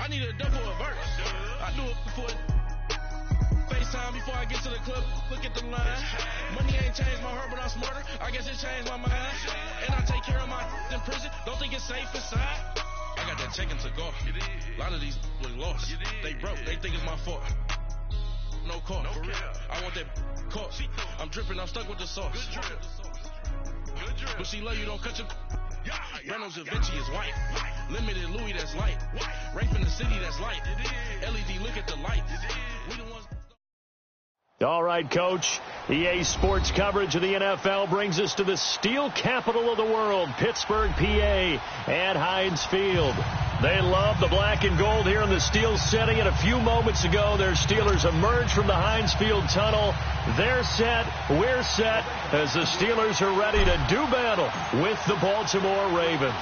I need a double a verse. I do it before FaceTime before I get to the club. Look at the line. Money ain't changed my heart, but I'm smarter. I guess it changed my mind. And I take care of my in prison. Don't think it's safe inside. I got that checking to go. A lot of these was lost. They broke. They think it's my fault. No call. For real. I want that caught. I'm dripping. I'm stuck with the sauce. But she love you. Don't cut your. Reynolds Da Vinci is white. Limited Louis, that's light. Rape in the city, that's light. LED, look at the light. We the ones. All right, Coach. EA Sports coverage of the NFL brings us to the steel capital of the world, Pittsburgh, PA, and Heinz Field. They love the black and gold here in the steel setting, and a few moments ago, their Steelers emerged from the Heinz Field tunnel. They're set, we're set, as the Steelers are ready to do battle with the Baltimore Ravens.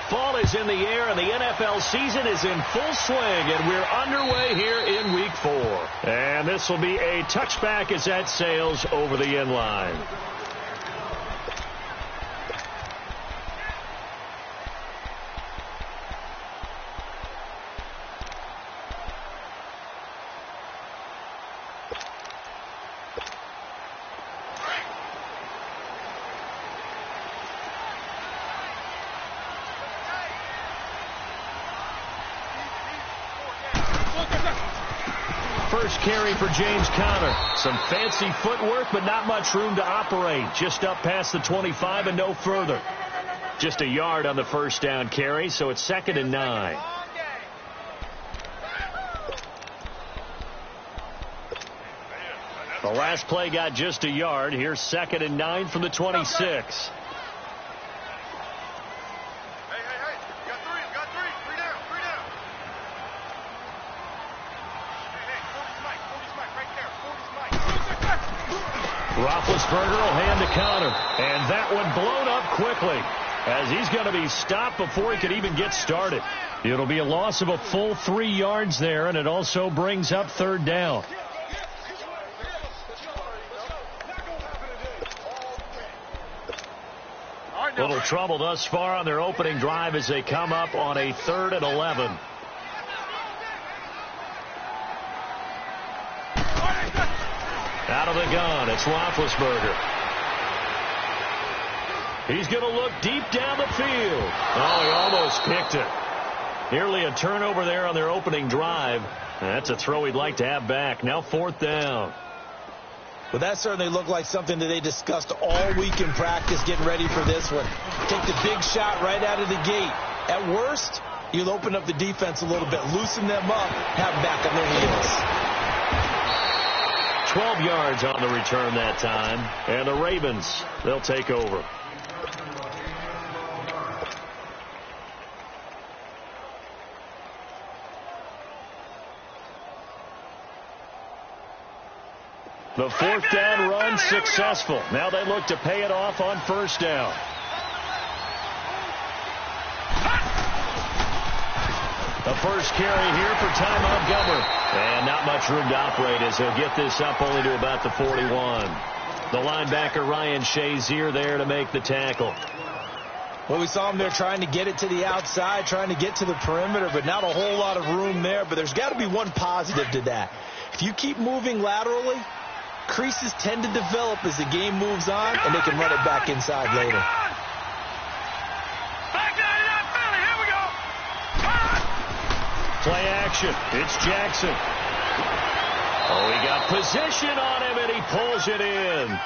Fall is in the air, and the NFL season is in full swing, and we're underway here in Week 4. And this will be a touchback as that sails over the end line. First carry for James Conner. Some fancy footwork, but not much room to operate. Just up past the 25 and no further. Just a yard on the first down carry, so it's 2nd and 9. The last play got just a yard. Here's 2nd and 9 from the 26. Roethlisberger will hand to Conner, and that one blown up quickly as he's going to be stopped before he could even get started. It'll be a loss of a full 3 yards there, and it also brings up 3rd down. Little trouble thus far on their opening drive as they come up on a 3rd and 11. Out of the gun, it's Roethlisberger. He's going to look deep down the field. Oh, he almost picked it. Nearly a turnover there on their opening drive. That's a throw he'd like to have back. Now 4th down. Well, that certainly looked like something that they discussed all week in practice, getting ready for this one. Take the big shot right out of the gate. At worst, you'll open up the defense a little bit, loosen them up, have them back on their heels. 12 yards on the return that time, and the Ravens, they'll take over. The 4th down run successful. Now they look to pay it off on 1st down. The first carry here for Ty Montgomery. And not much room to operate as he'll get this up only to about the 41. The linebacker Ryan Shazier there to make the tackle. Well, we saw him there trying to get it to the outside, trying to get to the perimeter, but not a whole lot of room there. But there's got to be one positive to that. If you keep moving laterally, creases tend to develop as the game moves on, and they can run it back inside later. Play action. It's Jackson. Oh, he got position on him, and he pulls it in.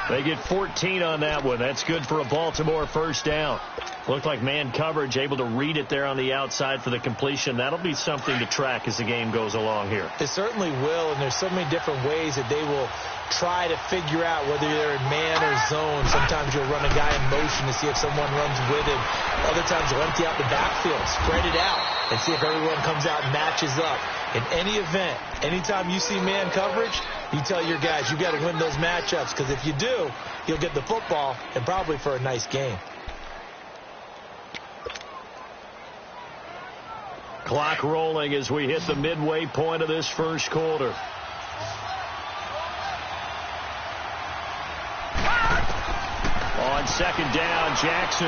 They get 14 on that one. That's good for a Baltimore 1st down. Looked like man coverage, able to read it there on the outside for the completion. That'll be something to track as the game goes along here. It certainly will, and there's so many different ways that they will try to figure out whether they're in man or zone. Sometimes you'll run a guy in motion to see if someone runs with him. Other times you'll empty out the backfield, spread it out, and see if everyone comes out and matches up. In any event, anytime you see man coverage, you tell your guys you got to win those matchups, because if you do, you'll get the football and probably for a nice game. Clock rolling as we hit the midway point of this first quarter. On second down. Jackson.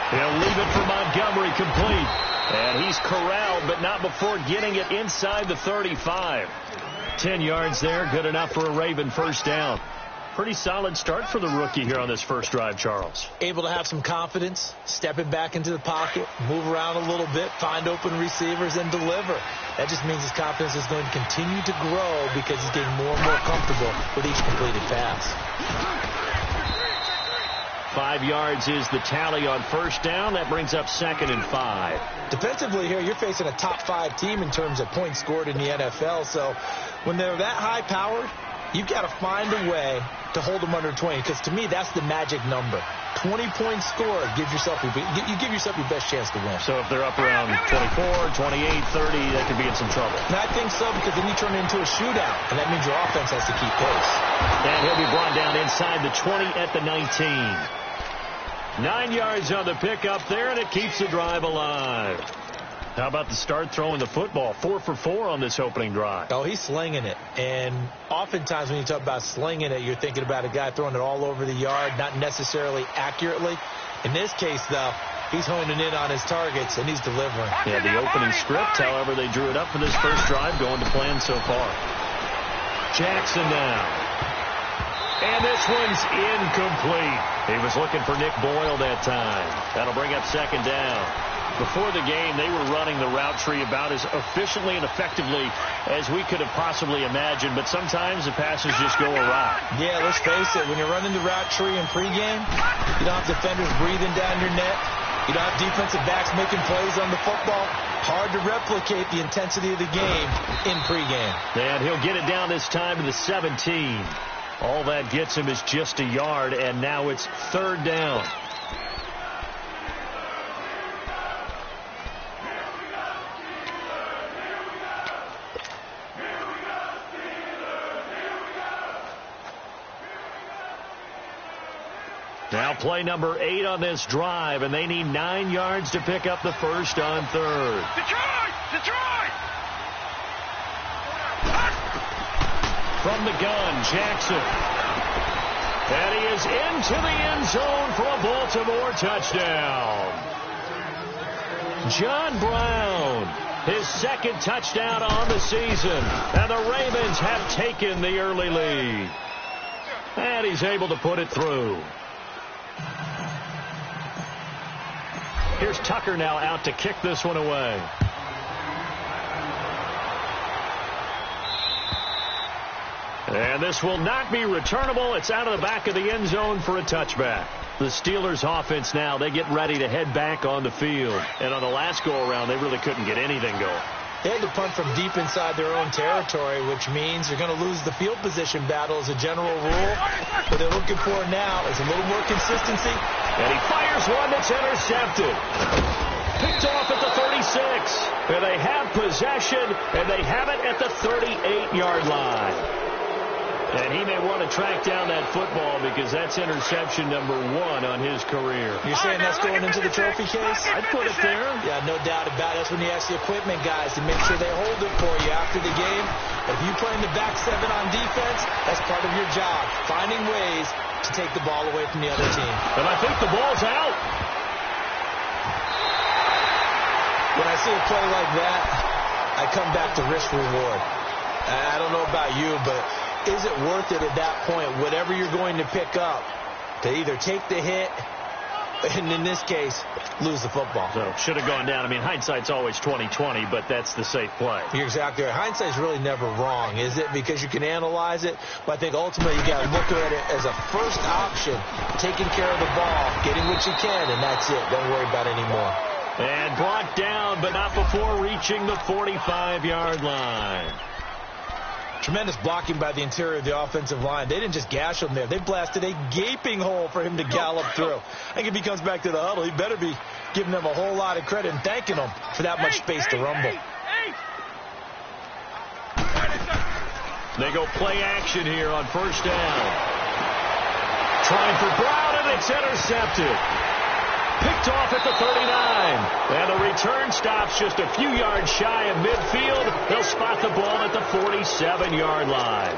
He'll leave it for Montgomery, complete. And he's corralled, but not before getting it inside the 35. 10 yards there, good enough for a Raven first down. Pretty solid start for the rookie here on this first drive, Charles. Able to have some confidence, stepping back into the pocket, move around a little bit, find open receivers, and deliver. That just means his confidence is going to continue to grow because he's getting more and more comfortable with each completed pass. 5 yards is the tally on first down. That brings up 2nd and 5. Defensively here, you're facing a top 5 team in terms of points scored in the NFL. So when they're that high-powered, you've got to find a way to hold them under 20. Because to me, that's the magic number. 20 points scored, you give yourself your best chance to win. So if they're up around 24, 28, 30, they could be in some trouble. And I think so, because then you turn it into a shootout, and that means your offense has to keep pace. And he'll be brought down inside the 20 at the 19. 9 yards on the pickup there, and it keeps the drive alive. How about the start throwing the football? 4 for 4 on this opening drive. Oh, he's slinging it. And oftentimes when you talk about slinging it, you're thinking about a guy throwing it all over the yard, not necessarily accurately. In this case, though, he's honing in on his targets, and he's delivering. Yeah, the opening script, however, they drew it up for this first drive, going to plan so far. Jackson now. And this one's incomplete. He was looking for Nick Boyle that time. That'll bring up 2nd down. Before the game, they were running the route tree about as efficiently and effectively as we could have possibly imagined, but sometimes the passes just go awry. Yeah, let's face it. When you're running the route tree in pregame, you don't have defenders breathing down your neck. You don't have defensive backs making plays on the football. Hard to replicate the intensity of the game in pregame. And he'll get it down this time to the 17. All that gets him is just a yard, and now it's 3rd down. Now play number 8 on this drive, and they need 9 yards to pick up the first on 3rd. Detroit! From the gun, Jackson. And he is into the end zone for a Baltimore touchdown. John Brown, his 2nd touchdown on the season. And the Ravens have taken the early lead. And he's able to put it through. Here's Tucker now out to kick this one away. And this will not be returnable. It's out of the back of the end zone for a touchback. The Steelers offense now, they get ready to head back on the field. And on the last go-around, they really couldn't get anything going. They had to punt from deep inside their own territory, which means they're going to lose the field position battle as a general rule. What they're looking for now is a little more consistency. And he fires one that's intercepted. Picked off at the 36. And they have possession, and they have it at the 38-yard line. And he may want to track down that football because that's interception number 1 on his career. You're saying that's going into the trophy case? I'd put it there. Yeah, no doubt about it. That's when you ask the equipment guys to make sure they hold it for you after the game. But if you play in the back 7 on defense, that's part of your job, finding ways to take the ball away from the other team. And I think the ball's out. When I see a play like that, I come back to risk reward. I don't know about you, but is it worth it at that point, whatever you're going to pick up, to either take the hit and, in this case, lose the football? So, should have gone down. I mean, hindsight's always 20/20, but that's the safe play. You're exactly right. Hindsight's really never wrong, is it? Because you can analyze it, but I think ultimately you got to look at it as a first option, taking care of the ball, getting what you can, and that's it. Don't worry about it anymore. And brought down, but not before reaching the 45-yard line. Tremendous blocking by the interior of the offensive line. They didn't just gash him there. They blasted a gaping hole for him to gallop through. I think if he comes back to the huddle, he better be giving them a whole lot of credit and thanking them for that much space to rumble. They go play action here on first down. Trying for Brown, and it's intercepted. Picked off at the 39. And the return stops just a few yards shy of midfield. They'll spot the ball at the 47-yard line.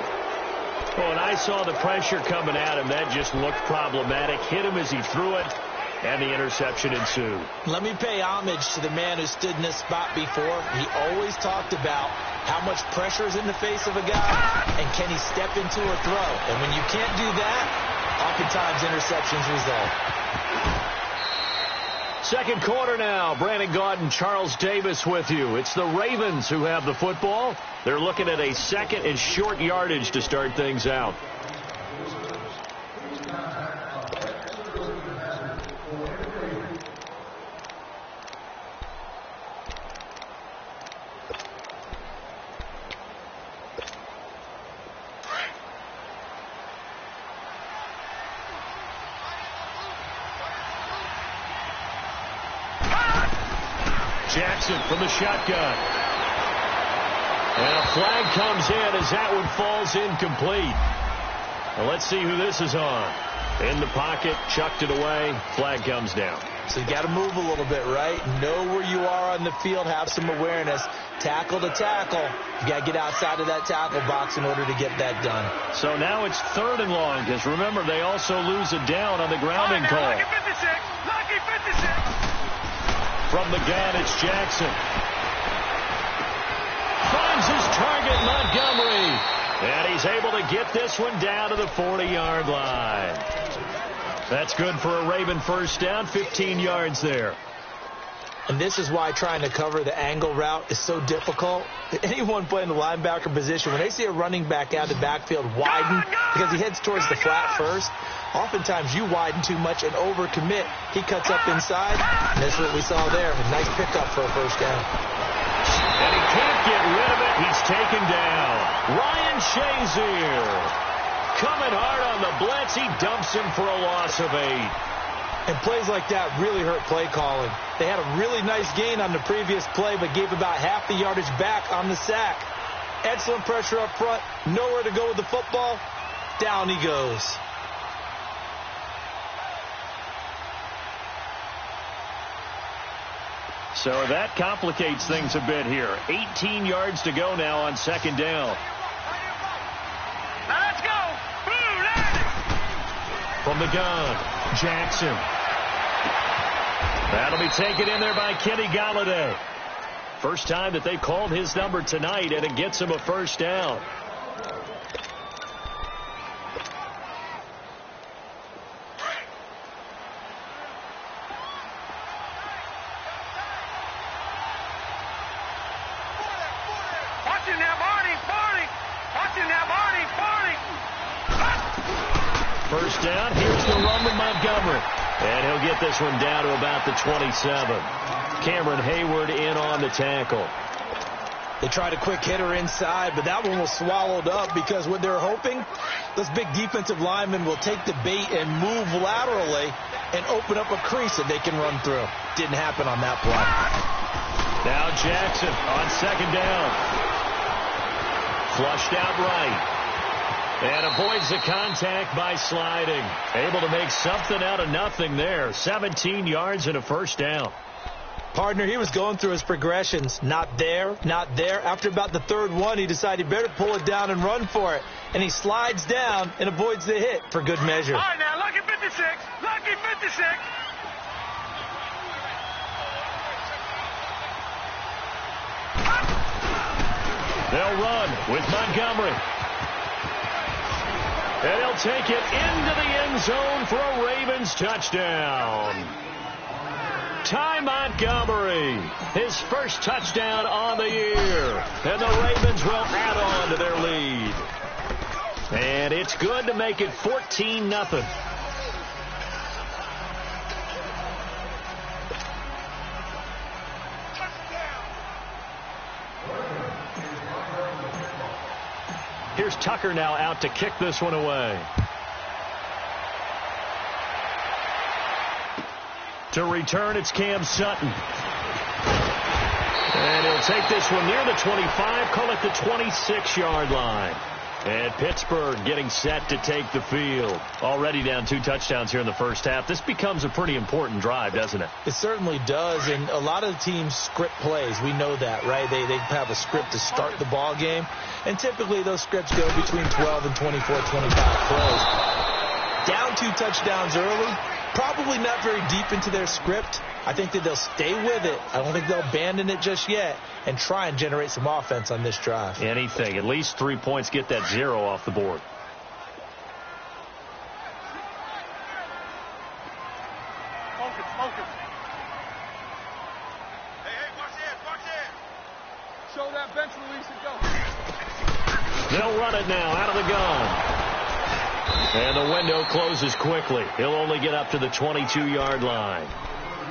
Well, and I saw the pressure coming at him. That just looked problematic. Hit him as he threw it, and the interception ensued. Let me pay homage to the man who stood in this spot before. He always talked about how much pressure is in the face of a guy, and can he step into a throw. And when you can't do that, oftentimes interceptions result. Second quarter now. Brandon Gaudin and Charles Davis with you. It's the Ravens who have the football. They're looking at a second and short yardage to start things out. Jackson from the shotgun. And a flag comes in as that one falls incomplete. Well, let's see who this is on. In the pocket, chucked it away, flag comes down. So you got to move a little bit, right? Know where you are on the field, have some awareness. Tackle to tackle. You got to get outside of that tackle box in order to get that done. So now it's 3rd and long, because remember, they also lose a down on the grounding call. Lucky 56. Lucky 56. From the gun, it's Jackson. Finds his target, Montgomery. And he's able to get this one down to the 40-yard line. That's good for a Raven first down, 15 yards there. And this is why trying to cover the angle route is so difficult. Anyone playing the linebacker position, when they see a running back out of the backfield widen because he heads towards the flat first, oftentimes you widen too much and overcommit. He cuts up inside, and that's what we saw there. A nice pickup for a first down. And he can't get rid of it. He's taken down. Ryan Shazier coming hard on the blitz. He dumps him for a loss of 8. And plays like that really hurt play calling. They had a really nice gain on the previous play, but gave about half the yardage back on the sack. Excellent pressure up front. Nowhere to go with the football. Down he goes. So that complicates things a bit here. 18 yards to go now on second down. Now let's go. From the gun, Jackson. That'll be taken in there by Kenny Golladay. First time that they called his number tonight, and it gets him a first down. First down, here's the run with Montgomery. And he'll get this one down to about the 27. Cameron Hayward in on the tackle. They tried a quick hitter inside, but that one was swallowed up because what they're hoping, this big defensive lineman will take the bait and move laterally and open up a crease that they can run through. Didn't happen on that play. Now Jackson on second down. Flushed out right. And avoids the contact by sliding. Able to make something out of nothing there. 17 yards and a first down. Partner, he was going through his progressions. Not there, not there. After about the third one, he decided he better pull it down and run for it. And he slides down and avoids the hit for good measure. All right, now, lucky 56. Lucky 56. They'll run with Montgomery. And he'll take it into the end zone for a Ravens touchdown. Ty Montgomery, his first touchdown on the year. And the Ravens will add on to their lead. And it's good to make it 14-0. Here's Tucker now out to kick this one away. To return, it's Cam Sutton. And he'll take this one near the 25, call it the 26-yard line. And Pittsburgh getting set to take the field. Already down 2 touchdowns here in the first half. This becomes a pretty important drive, doesn't it? It certainly does, and a lot of the teams script plays. We know that, right? They have a script to start the ball game, and typically those scripts go between 12 and 24, 25 plays. Down 2 touchdowns early, probably not very deep into their script. I think that they'll stay with it. I don't think they'll abandon it just yet and try and generate some offense on this drive. Anything. At least 3 points, get that 0 off the board. Focus. Hey, watch it. Show that bench release and go. They'll run it now out of the gun. And the window closes quickly. He'll only get up to the 22-yard line.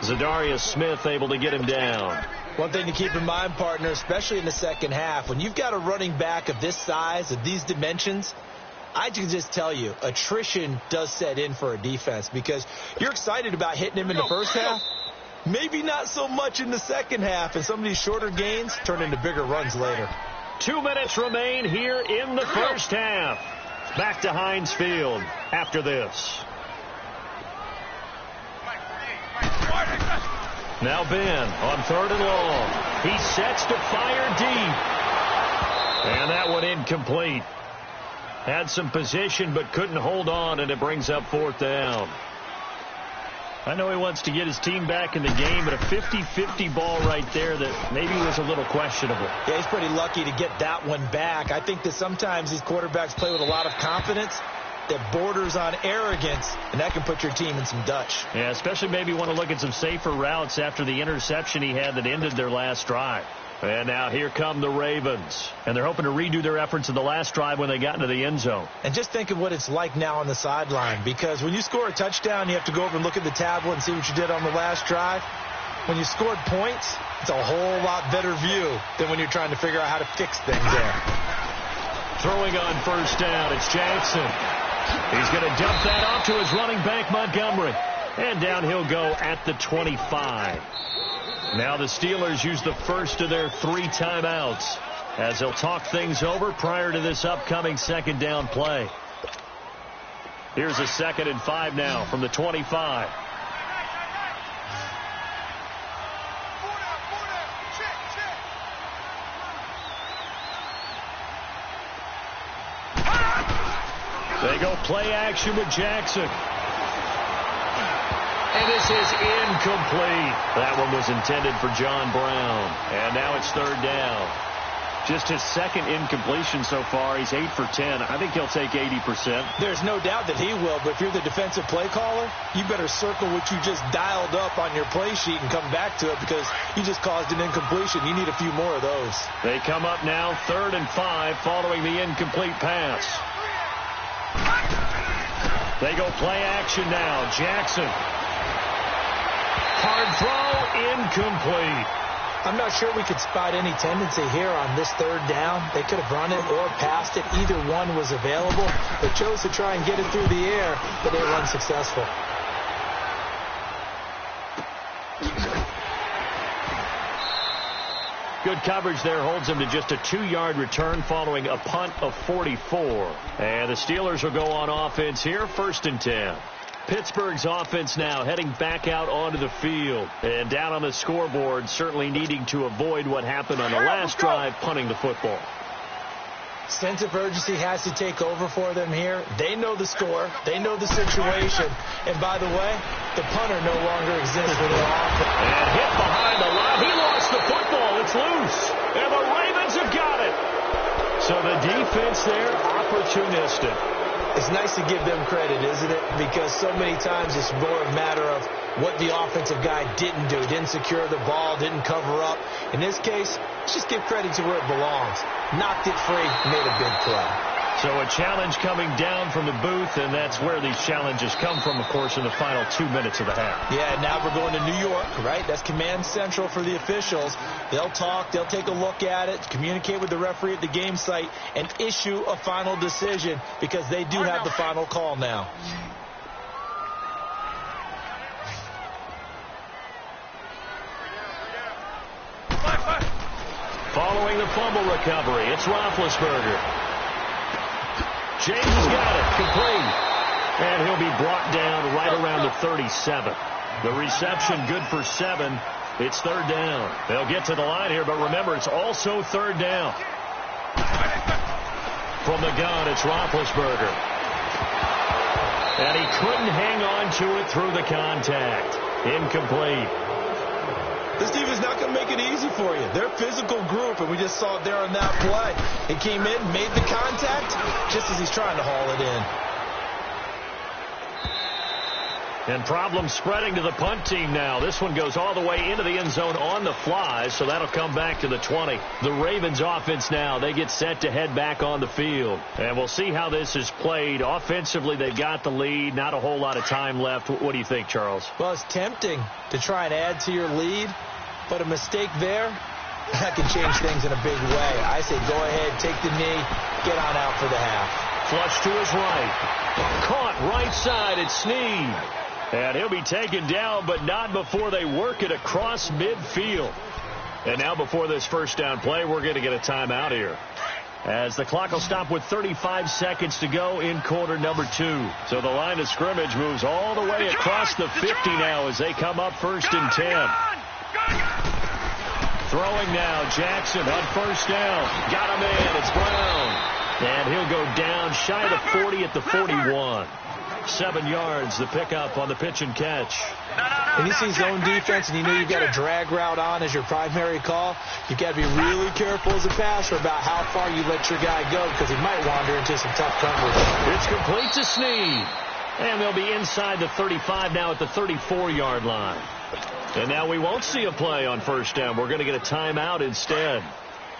Zadarius Smith able to get him down. One thing to keep in mind, partner, especially in the second half, when you've got a running back of this size, of these dimensions, I can just tell you, attrition does set in for a defense because you're excited about hitting him in the first half. Maybe not so much in the second half, and some of these shorter gains turn into bigger runs later. 2 minutes remain here in the first half. Back to Heinz Field after this. Now Ben on 3rd and long. He sets to fire deep. And that one incomplete. Had some position but couldn't hold on, and it brings up 4th down. I know he wants to get his team back in the game, but a 50-50 ball right there that maybe was a little questionable. Yeah, he's pretty lucky to get that one back. I think that sometimes these quarterbacks play with a lot of confidence that borders on arrogance, and that can put your team in some Dutch. Yeah, especially maybe want to look at some safer routes after the interception he had that ended their last drive. And now here come the Ravens. And they're hoping to redo their efforts in the last drive when they got into the end zone. And just think of what it's like now on the sideline, because when you score a touchdown, you have to go over and look at the tablet and see what you did on the last drive. When you scored points, it's a whole lot better view than when you're trying to figure out how to fix things there. Throwing on 1st down, it's Jackson. He's going to dump that off to his running back, Montgomery. And down he'll go at the 25. Now the Steelers use the first of their 3 timeouts as they'll talk things over prior to this upcoming 2nd down play. Here's a 2nd and 5 now from the 25. They go play action with Jackson. And this is incomplete. That one was intended for John Brown. And now it's 3rd down. Just his 2nd incompletion so far. He's 8 for 10. I think he'll take 80%. There's no doubt that he will, but if you're the defensive play caller, you better circle what you just dialed up on your play sheet and come back to it because you just caused an incompletion. You need a few more of those. They come up now 3rd and 5 following the incomplete pass. They go play action now. Jackson. Hard throw, incomplete. I'm not sure we could spot any tendency here on this 3rd down. They could have run it or passed it. Either one was available. They chose to try and get it through the air, but they were unsuccessful. Good coverage there holds him to just a 2-yard return following a punt of 44. And the Steelers will go on offense here, 1st and 10. Pittsburgh's offense now heading back out onto the field. And down on the scoreboard, certainly needing to avoid what happened on the last drive, punting the football. Sense of urgency has to take over for them here. They know the score. They know the situation. And by the way, the punter no longer exists for their offense. And hit behind the line. He lost the football. It's loose. And the Ravens have got it. So the defense there, opportunistic. It's nice to give them credit, isn't it? Because so many times it's more a matter of what the offensive guy didn't do. Didn't secure the ball, didn't cover up. In this case, let's just give credit to where it belongs. Knocked it free, made a big play. So a challenge coming down from the booth, and that's where these challenges come from, of course, in the final 2 minutes of the half. Yeah, now we're going to New York, right? That's command central for the officials. They'll talk, they'll take a look at it, communicate with the referee at the game site, and issue a final decision because they do have the final call now. Following the fumble recovery, it's Roethlisberger. James has got it. Complete. And he'll be brought down right around the 37. The reception good for 7. It's third down. They'll get to the line here, but remember, it's also third down. From the gun, it's Roethlisberger. And he couldn't hang on to it through the contact. Incomplete. This defense is not going to make it easy for you. They're a physical group, and we just saw it there on that play. He came in, made the contact, just as he's trying to haul it in. And problems spreading to the punt team now. This one goes all the way into the end zone on the fly, so that'll come back to the 20. The Ravens offense now, they get set to head back on the field. And we'll see how this is played. Offensively, they've got the lead. Not a whole lot of time left. What do you think, Charles? Well, it's tempting to try and add to your lead, but a mistake there, that can change things in a big way. I say go ahead, take the knee, get on out for the half. Flush to his right. Caught right side at Snead. And he'll be taken down, but not before they work it across midfield. And now before this first down play, we're going to get a timeout here, as the clock will stop with 35 seconds to go in quarter number 2. So the line of scrimmage moves all the way across the 50 now as they come up first and 10. Throwing now, Jackson on first down. Got a man, it's Brown. And he'll go down shy of the 40 at the 41. 7 yards, the pickup on the pitch and catch. When you see zone defense and you know you've got a drag route on as your primary call, you've got to be really careful as a passer about how far you let your guy go, because he might wander into some tough coverage. It's complete to Snead. And they'll be inside the 35 now at the 34-yard line. And now we won't see a play on first down. We're going to get a timeout instead,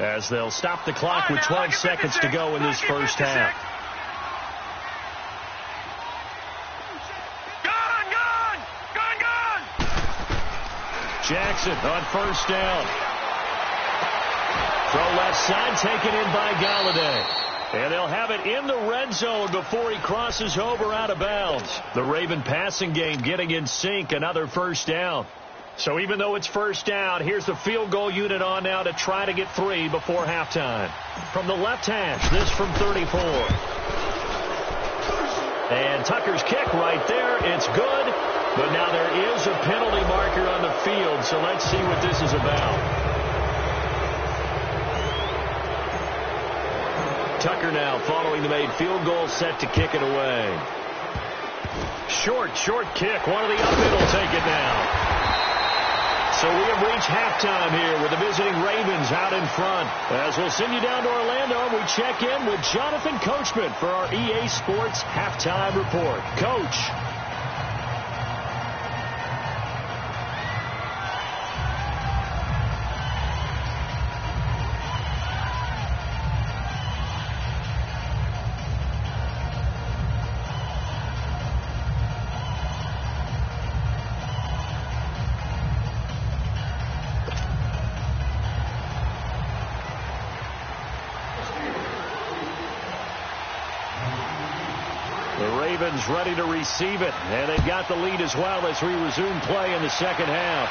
as they'll stop the clock with 12 seconds to go in this first half. Jackson on first down. Throw left side, taken in by Galladay. And they'll have it in the red zone before he crosses over out of bounds. The Raven passing game getting in sync, another first down. So even though it's first down, here's the field goal unit on now to try to get 3 before halftime. From the left hash, this from 34. And Tucker's kick right there. It's good. But now there is a penalty marker on the field, so let's see what this is about. Tucker now following the made field goal, set to kick it away. Short kick. One of the up middle take it now. So we have reached halftime here with the visiting Ravens out in front. As we'll send you down to Orlando, we check in with Jonathan Coachman for our EA Sports Halftime Report. Coach. Ready to receive it, and they've got the lead as well as we resume play in the second half.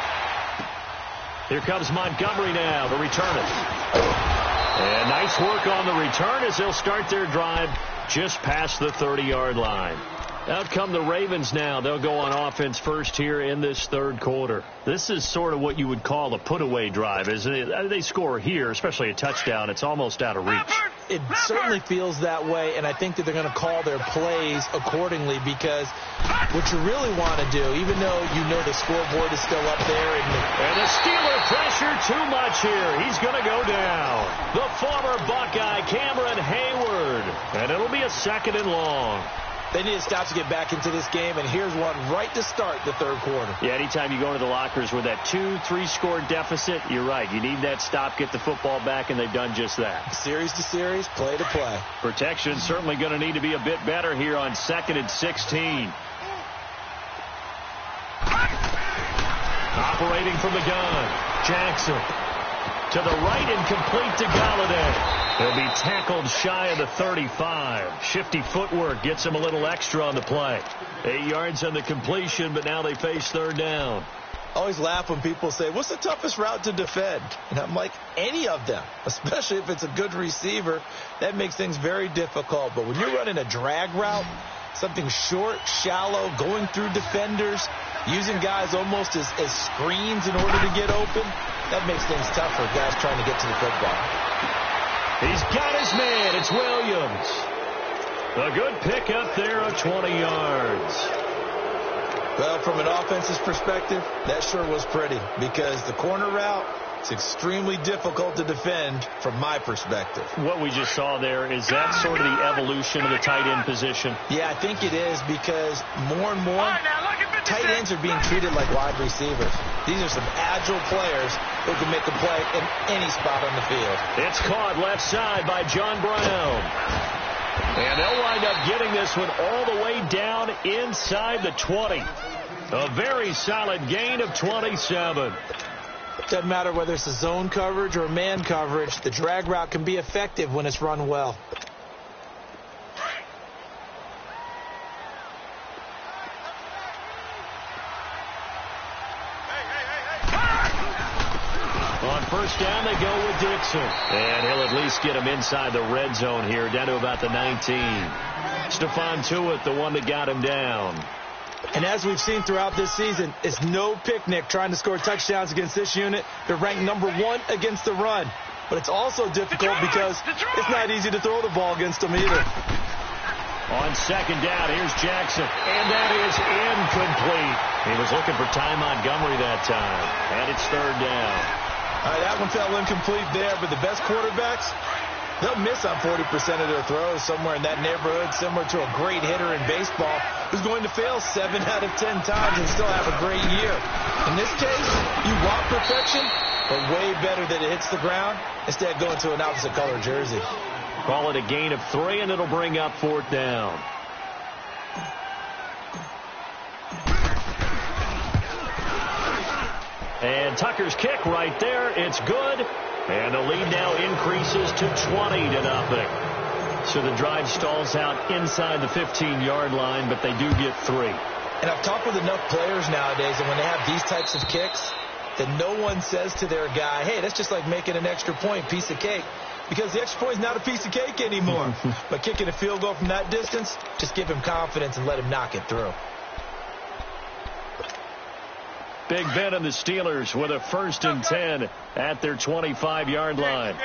Here comes Montgomery now, the returner. And nice work on the return as they'll start their drive just past the 30-yard line. Out come the Ravens now. They'll go on offense first here in this third quarter. This is sort of what you would call a put-away drive, isn't it? They score here, especially a touchdown. It's almost out of reach. It certainly feels that way, and I think that they're going to call their plays accordingly, because what you really want to do, even though you know the scoreboard is still up there. And the Steeler pressure too much here. He's going to go down. The former Buckeye, Cameron Hayward. And it'll be a 2nd and long. They need to stop to get back into this game, and here's one right to start the third quarter. Yeah, anytime you go into the lockers with that 2-3 score deficit, you're right. You need that stop, get the football back, and they've done just that. Series to series, play to play. Protection certainly going to need to be a bit better here on 2nd and 16. Operating from the gun, Jackson. To the right and complete to Galladay. He'll be tackled shy of the 35. Shifty footwork gets him a little extra on the play. 8 yards on the completion, but now they face third down. I always laugh when people say, what's the toughest route to defend? And I'm like, any of them, especially if it's a good receiver. That makes things very difficult. But when you're running a drag route, something short, shallow, going through defenders, using guys almost as screens in order to get open, that makes things tough for guys trying to get to the football. He's got his man. It's Williams. A good pickup there of 20 yards. Well, from an offense's perspective, that sure was pretty because the corner route, it's extremely difficult to defend from my perspective. What we just saw there, is that sort of the evolution of the tight end position? Yeah, I think it is because more and more tight ends are being treated like wide receivers. These are some agile players who can make a play in any spot on the field. It's caught left side by John Brown. And they'll wind up getting this one all the way down inside the 20. A very solid gain of 27. Doesn't matter whether it's a zone coverage or man coverage. The drag route can be effective when it's run well. On first down, they go with Dixon. And he'll at least get him inside the red zone here, down to about the 19. Stephon Tuitt, the one that got him down. And as we've seen throughout this season, it's no picnic trying to score touchdowns against this unit. They're ranked #1 against the run. But it's also difficult because it's not easy to throw the ball against them either. On second down, here's Jackson. And that is incomplete. He was looking for Ty Montgomery that time. And it's third down. All right, that one fell incomplete there, but the best quarterbacks, they'll miss on 40% of their throws, somewhere in that neighborhood, similar to a great hitter in baseball who's going to fail 7 out of 10 times and still have a great year. In this case, you want perfection, but way better that it hits the ground instead of going to an opposite color jersey. Call it a gain of 3, and it'll bring up fourth down. And Tucker's kick right there. It's good. And the lead now increases to 20-0. So the drive stalls out inside the 15-yard line, but they do get 3. And I've talked with enough players nowadays, and when they have these types of kicks, that no one says to their guy, hey, that's just like making an extra point, piece of cake. Because the extra point is not a piece of cake anymore. But kicking a field goal from that distance, just give him confidence and let him knock it through. Big Ben and the Steelers with a 1st and 10 at their 25-yard line.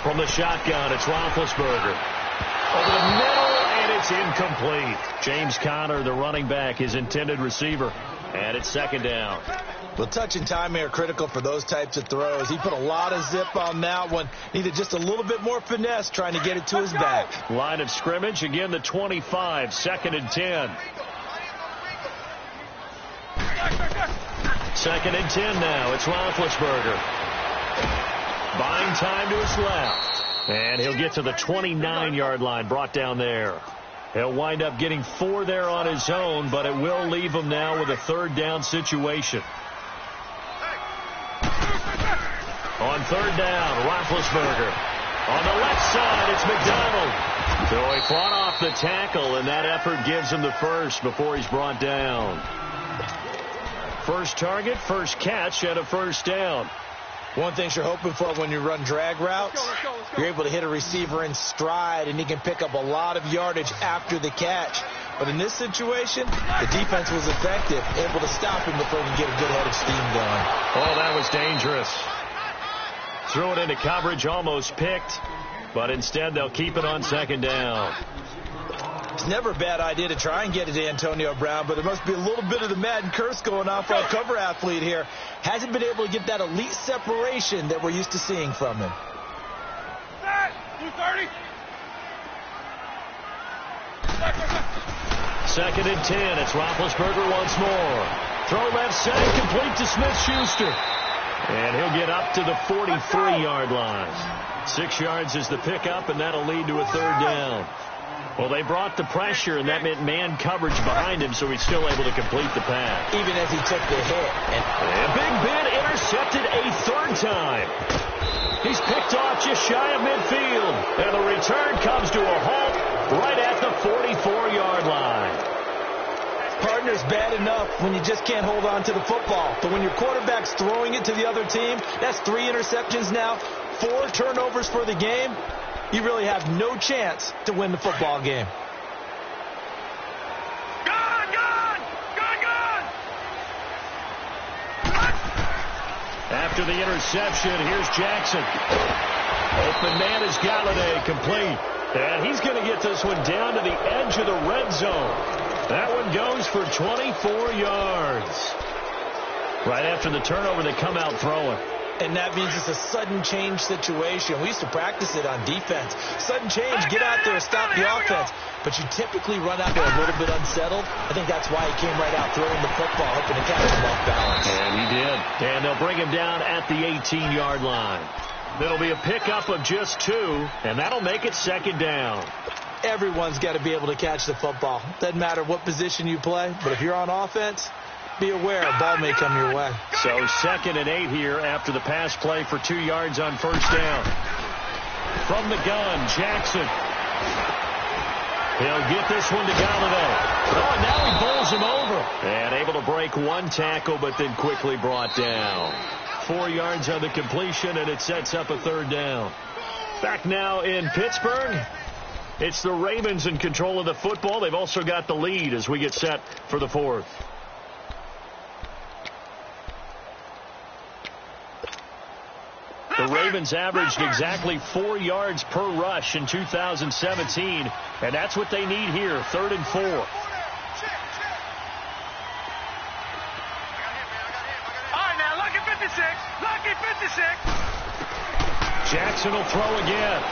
From the shotgun, it's Roethlisberger. Over the middle, and it's incomplete. James Conner, the running back, his intended receiver. And it's second down. Well, touch and timing are critical for those types of throws. He put a lot of zip on that one. Needed just a little bit more finesse trying to get it to his back. Line of scrimmage, again the 25, 2nd and 10. 2nd and 10 now. It's Roethlisberger. Buying time to his left. And he'll get to the 29-yard line, brought down there. He'll wind up getting 4 there on his own, but it will leave him now with a 3rd down situation. On 3rd down, Roethlisberger. On the left side, it's McDonald. So he fought off the tackle, and that effort gives him the first before he's brought down. First target, first catch, and a 1st down. One thing you're hoping for when you run drag routes, you're able to hit a receiver in stride, and he can pick up a lot of yardage after the catch. But in this situation, the defense was effective, able to stop him before he could get a good head of steam going. Oh, that was dangerous. Threw it into coverage, almost picked, but instead they'll keep it on 2nd down. It's never a bad idea to try and get it to Antonio Brown, but there must be a little bit of the Madden curse going on for our cover athlete here. Hasn't been able to get that elite separation that we're used to seeing from him. 2nd and 10. It's Roethlisberger once more. Throw left side, complete to Smith-Schuster. And he'll get up to the 43-yard line. 6 yards is the pickup, and that'll lead to a 3rd down. Well, they brought the pressure, and that meant man coverage behind him, so he's still able to complete the pass. Even as he took the hit. And Big Ben intercepted a 3rd time. He's picked off just shy of midfield, and the return comes to a halt right at the 44-yard line. Pardon Gardner's bad enough when you just can't hold on to the football. But when your quarterback's throwing it to the other team, that's 3 interceptions now, 4 turnovers for the game. You really have no chance to win the football game. After the interception, here's Jackson. Open man is Galladay, complete. And he's going to get this one down to the edge of the red zone. That one goes for 24 yards. Right after the turnover, they come out throwing. And that means it's a sudden change situation. We used to practice it on defense. Sudden change, get out there, stop the offense. But you typically run out there a little bit unsettled. I think that's why he came right out throwing the football, hoping to catch him off balance. And he did. And they'll bring him down at the 18-yard line. It'll be a pickup of just 2, and that'll make it second down. Everyone's got to be able to catch the football. Doesn't matter what position you play, but if you're on offense, be aware a ball may come your way. So 2nd and 8 here after the pass play for 2 yards on first down. From the gun, Jackson. He'll get this one to Galladay. Oh, now he bowls him over. And able to break 1 tackle, but then quickly brought down. 4 yards on the completion, and it sets up a 3rd down. Back now in Pittsburgh. It's the Ravens in control of the football. They've also got the lead as we get set for the 4th. The Ravens averaged exactly 4 yards per rush in 2017, and that's what they need here, 3rd and 4. All right, now, lucky 56. Lucky 56. Jackson will throw again.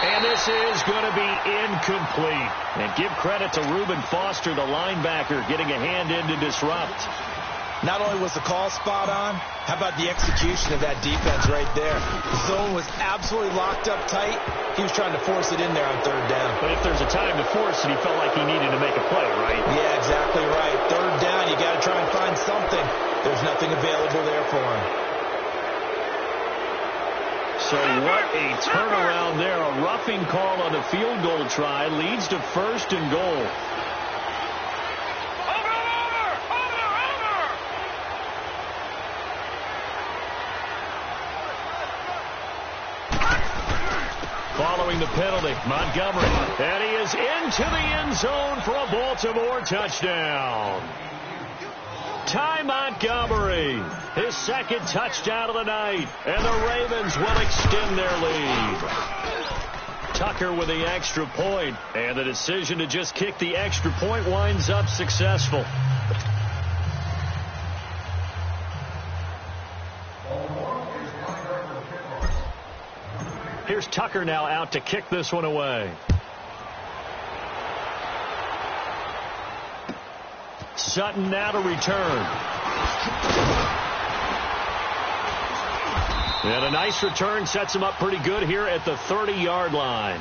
And this is going to be incomplete. And give credit to Reuben Foster, the linebacker, getting a hand in to disrupt. Not only was the call spot on, how about the execution of that defense right there? The zone was absolutely locked up tight. He was trying to force it in there on 3rd down. But if there's a time to force it, he felt like he needed to make a play, right? Yeah, exactly right. 3rd down, you got to try and find something. There's nothing available there for him. So what a turnaround there. A roughing call on the field goal try leads to 1st and goal. Following the penalty, Montgomery. And he is into the end zone for a Baltimore touchdown. Ty Montgomery, his 2nd touchdown of the night. And the Ravens will extend their lead. Tucker with the extra point. And the decision to just kick the extra point winds up successful. Here's Tucker now out to kick this one away. Sutton now to return. And a nice return sets him up pretty good here at the 30-yard line.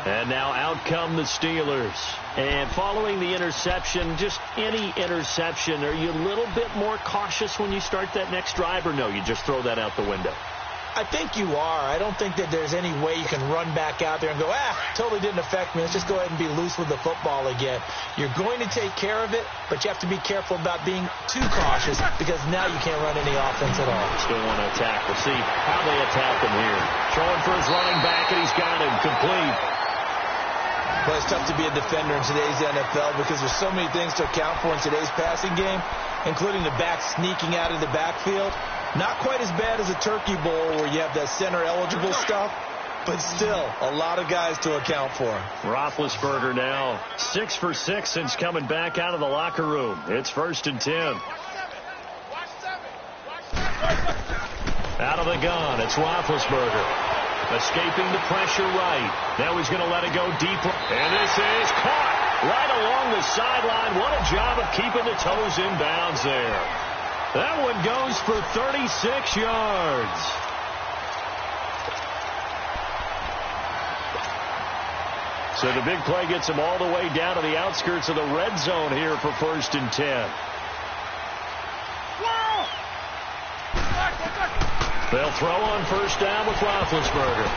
And now out come the Steelers. And following the interception, just any interception, are you a little bit more cautious when you start that next drive, or no, you just throw that out the window? I think you are. I don't think that there's any way you can run back out there and go, totally didn't affect me. Let's just go ahead and be loose with the football again. You're going to take care of it, but you have to be careful about being too cautious because now you can't run any offense at all. Still want to attack. We'll see how they attack him here. Throwing for his running back, and he's got him complete. Well, it's tough to be a defender in today's NFL because there's so many things to account for in today's passing game, including the back sneaking out of the backfield. Not quite as bad as a turkey bowl where you have that center-eligible stuff, but still a lot of guys to account for. Roethlisberger now 6 for 6 since coming back out of the locker room. It's 1st and 10. Out of the gun, it's Roethlisberger. Escaping the pressure right. Now he's going to let it go deep. And this is caught right along the sideline. What a job of keeping the toes in bounds there. That one goes for 36 yards. So the big play gets him all the way down to the outskirts of the red zone here for 1st and 10. They'll throw on 1st down with Roethlisberger.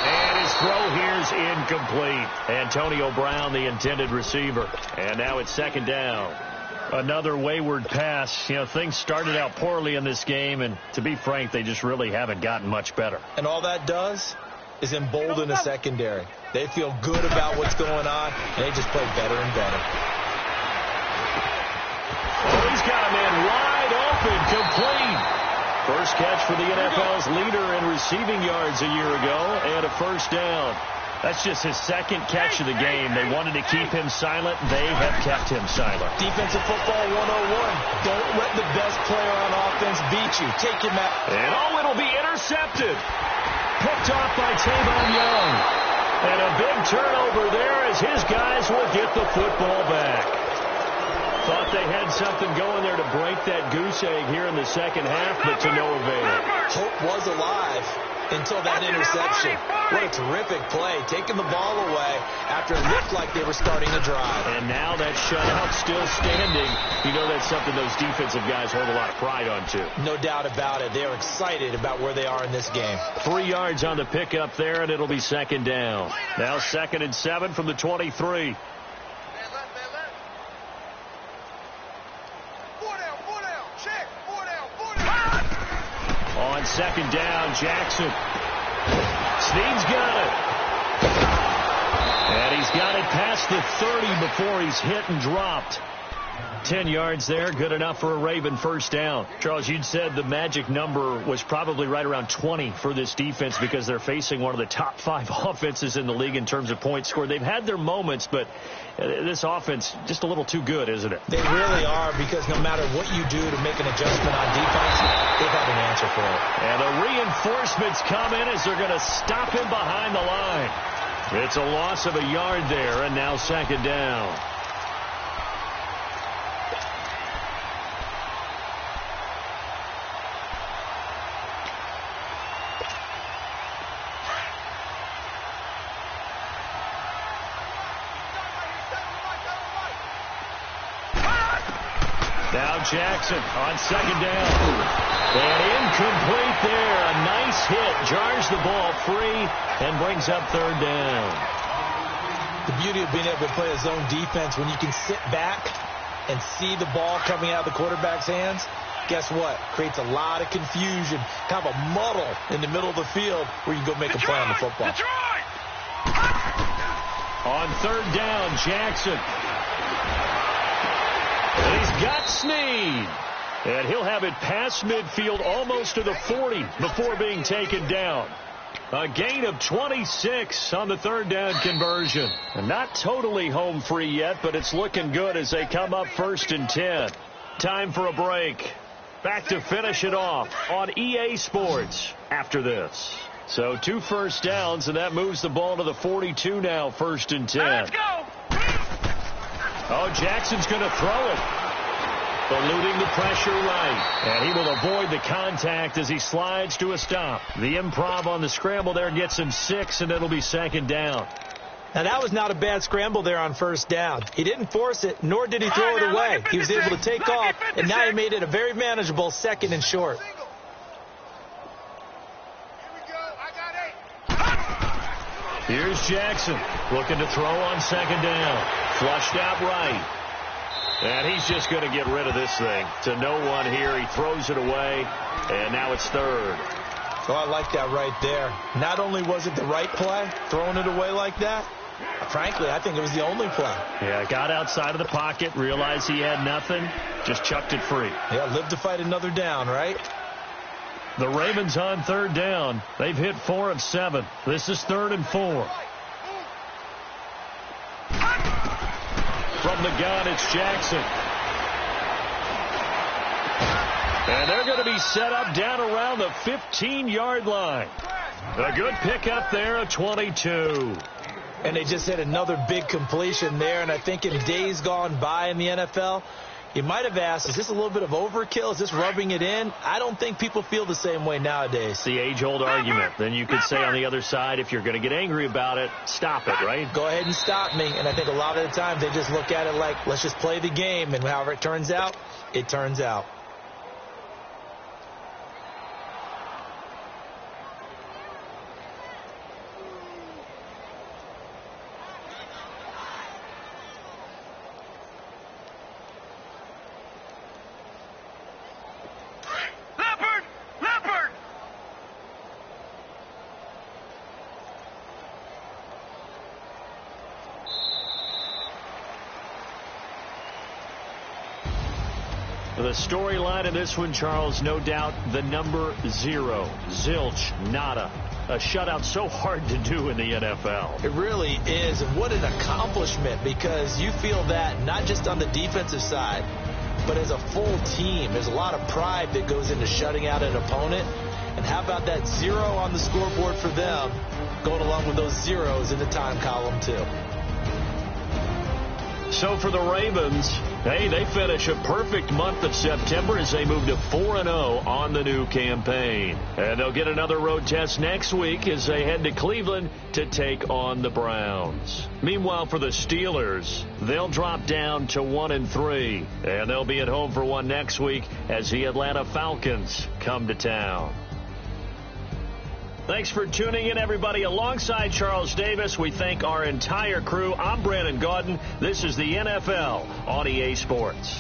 And his throw here's incomplete. Antonio Brown, the intended receiver. And now it's second down. Another wayward pass. You know, things started out poorly in this game, and to be frank, they just really haven't gotten much better. And all that does is embolden the secondary. They feel good about what's going on, and they just play better and better. Oh, he's got a man wide open, complete. First catch for the NFL's leader in receiving yards a year ago, and a first down. That's just his second catch of the game. They wanted to keep him silent. They have kept him silent. Defensive football 101. Don't let the best player on offense beat you. Take him out. And it'll be intercepted. Picked off by Tavon Young. And a big turnover there as his guys will get the football back. Thought they had something going there to break that goose egg here in the second half, but to no avail. Hope was alive until that interception. What a terrific play, taking the ball away after it looked like they were starting to drive. And now that shutout still standing. You know that's something those defensive guys hold a lot of pride on, too. No doubt about it. They're excited about where they are in this game. 3 yards on the pickup there, and it'll be second down. Now 2nd and 7 from the 23. On second down, Jackson. Snead's got it. And he's got it past the 30 before he's hit and dropped. 10 yards there, good enough for a Raven first down. Charles, you'd said the magic number was probably right around 20 for this defense because they're facing one of the top 5 offenses in the league in terms of points scored. They've had their moments, but this offense just a little too good, isn't it? They really are, because no matter what you do to make an adjustment on defense, they've had an answer for it. And the reinforcements come in as they're going to stop him behind the line. It's a loss of a yard there, and now second down. Now Jackson on second down. And incomplete there. A nice hit. Jars the ball free and brings up third down. The beauty of being able to play a zone defense, when you can sit back and see the ball coming out of the quarterback's hands, guess what? Creates a lot of confusion, kind of a muddle in the middle of the field where you can go make a play on the football. On third down, Jackson. And he's got Snead. And he'll have it past midfield almost to the 40 before being taken down. A gain of 26 on the third down conversion. And not totally home free yet, but it's looking good as they come up 1st and 10. Time for a break. Back to finish it off on EA Sports after this. So 2 first downs, and that moves the ball to the 42 now, 1st and 10. Let's go. Oh, Jackson's going to throw it. Eluding the pressure right. And he will avoid the contact as he slides to a stop. The improv on the scramble there gets him 6, and it'll be second down. Now, that was not a bad scramble there on first down. He didn't force it, nor did he throw it away. He was able to take off, and now he made it a very manageable 2nd and short. Here's Jackson looking to throw on second down. Flushed out right. And he's just going to get rid of this thing. To no one here. He throws it away. And now it's third. Oh, I like that right there. Not only was it the right play, throwing it away like that, frankly, I think it was the only play. Yeah, got outside of the pocket, realized he had nothing, just chucked it free. Yeah, live to fight another down, right? The Ravens on third down. They've hit 4 of 7. This is 3rd and 4. From the gun, it's Jackson. And they're going to be set up down around the 15-yard line. A good pickup there at 22. And they just hit another big completion there. And I think in days gone by in the NFL, you might have asked, is this a little bit of overkill? Is this rubbing it in? I don't think people feel the same way nowadays. It's the age-old argument. Then you could say on the other side, if you're going to get angry about it, stop it, right? Go ahead and stop me. And I think a lot of the time they just look at it like, let's just play the game. And however it turns out, it turns out. The storyline in this one, Charles, no doubt the number 0. Zilch, nada. A shutout so hard to do in the NFL. It really is. And what an accomplishment, because you feel that not just on the defensive side, but as a full team. There's a lot of pride that goes into shutting out an opponent. And how about that 0 on the scoreboard for them, going along with those zeros in the time column, too. So for the Ravens, hey, they finish a perfect month of September as they move to 4-0 on the new campaign. And they'll get another road test next week as they head to Cleveland to take on the Browns. Meanwhile, for the Steelers, they'll drop down to 1-3. And they'll be at home for one next week as the Atlanta Falcons come to town. Thanks for tuning in, everybody. Alongside Charles Davis, we thank our entire crew. I'm Brandon Gaudin. This is the NFL on EA Sports.